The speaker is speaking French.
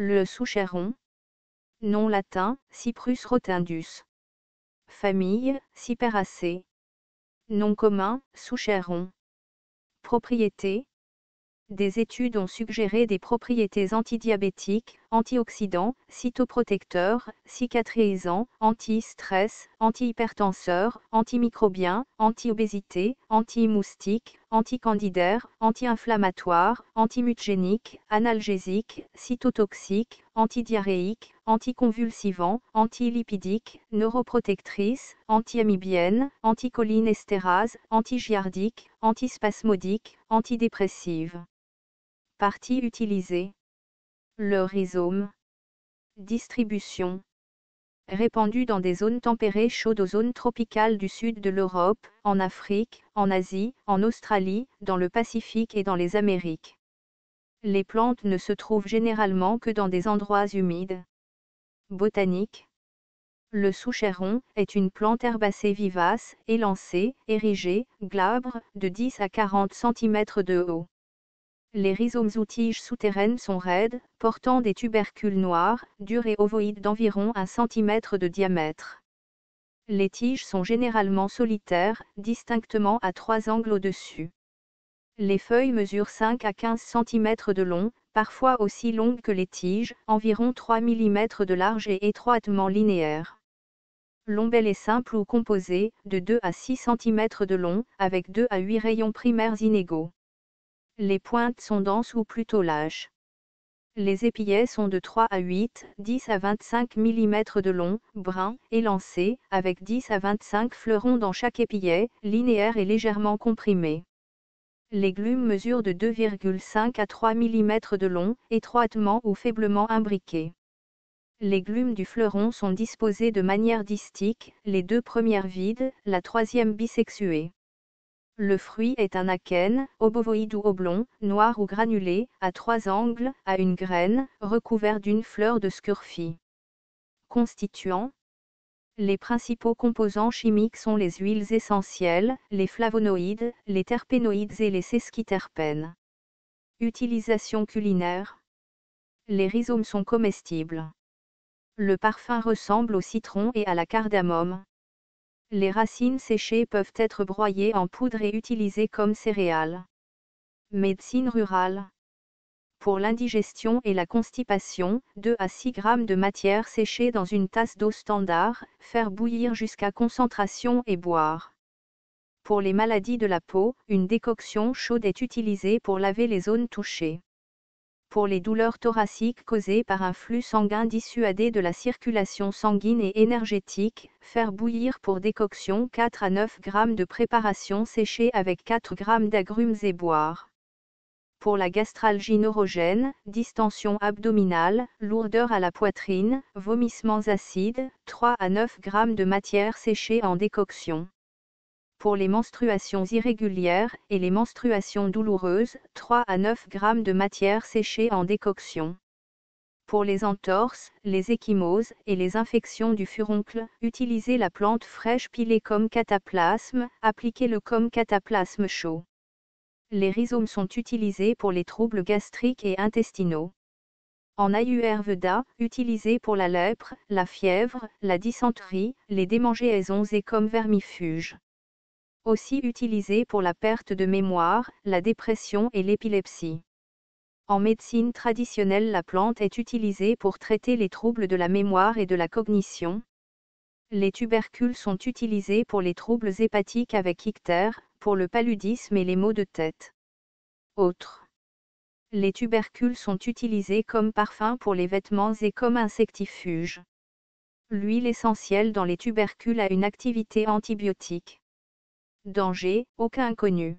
Le souchèron. Nom latin, Cyprus rotundus. Famille, Cyperacées. Nom commun, souchèron. Propriétés. Des études ont suggéré des propriétés antidiabétiques, antioxydants, cytoprotecteurs, cicatrisants, anti-stress, antihypertenseurs, antimicrobiens, anti-obésité, anti-moustique, anticandidaires, anti-inflammatoires, antimutgéniques, analgésiques, cytotoxiques, antidiarrhéiques, anticonvulsivants, antilipidiques, neuroprotectrices, anti-amibiennes, anticholinestérase, antigiardiques, antispasmodiques, antidépressives. Parties utilisées. Le rhizome. Distribution. Répandu dans des zones tempérées chaudes aux zones tropicales du sud de l'Europe, en Afrique, en Asie, en Australie, dans le Pacifique et dans les Amériques. Les plantes ne se trouvent généralement que dans des endroits humides. Botanique. Le souchèron est une plante herbacée vivace, élancée, érigée, glabre, de 10 à 40 cm de haut. Les rhizomes ou tiges souterraines sont raides, portant des tubercules noirs, durs et ovoïdes d'environ 1 cm de diamètre. Les tiges sont généralement solitaires, distinctement à 3 angles au-dessus. Les feuilles mesurent 5 à 15 cm de long, parfois aussi longues que les tiges, environ 3 mm de large et étroitement linéaires. L'ombelle est simple ou composée, de 2 à 6 cm de long, avec 2 à 8 rayons primaires inégaux. Les pointes sont denses ou plutôt lâches. Les épillets sont de 3 à 8, 10 à 25 mm de long, bruns, élancés, avec 10 à 25 fleurons dans chaque épillet, linéaires et légèrement comprimés. Les glumes mesurent de 2,5 à 3 mm de long, étroitement ou faiblement imbriqués. Les glumes du fleuron sont disposées de manière distique, les 2 premières vides, la troisième bisexuée. Le fruit est un akène, obovoïde ou oblong, noir ou granulé, à 3 angles, à une graine, recouvert d'une fleur de scurfie. Constituants. Les principaux composants chimiques sont les huiles essentielles, les flavonoïdes, les terpénoïdes et les sesquiterpènes. Utilisation culinaire. Les rhizomes sont comestibles. Le parfum ressemble au citron et à la cardamome. Les racines séchées peuvent être broyées en poudre et utilisées comme céréales. Médecine rurale. Pour l'indigestion et la constipation, 2 à 6 g de matière séchée dans une tasse d'eau standard, faire bouillir jusqu'à concentration et boire. Pour les maladies de la peau, une décoction chaude est utilisée pour laver les zones touchées. Pour les douleurs thoraciques causées par un flux sanguin dissuadé de la circulation sanguine et énergétique, faire bouillir pour décoction 4 à 9 g de préparation séchée avec 4 g d'agrumes et boire. Pour la gastralgie neurogène, distension abdominale, lourdeur à la poitrine, vomissements acides, 3 à 9 g de matière séchée en décoction. Pour les menstruations irrégulières et les menstruations douloureuses, 3 à 9 g de matière séchée en décoction. Pour les entorses, les ecchymoses et les infections du furoncle, utilisez la plante fraîche pilée comme cataplasme, appliquez-le comme cataplasme chaud. Les rhizomes sont utilisés pour les troubles gastriques et intestinaux. En Ayurveda, utilisé pour la lèpre, la fièvre, la dysenterie, les démangeaisons et comme vermifuge. Aussi utilisé pour la perte de mémoire, la dépression et l'épilepsie. En médecine traditionnelle, la plante est utilisée pour traiter les troubles de la mémoire et de la cognition. Les tubercules sont utilisés pour les troubles hépatiques avec ictère, pour le paludisme et les maux de tête. Autres. Les tubercules sont utilisés comme parfum pour les vêtements et comme insectifuge. L'huile essentielle dans les tubercules a une activité antibiotique. Danger, aucun connu.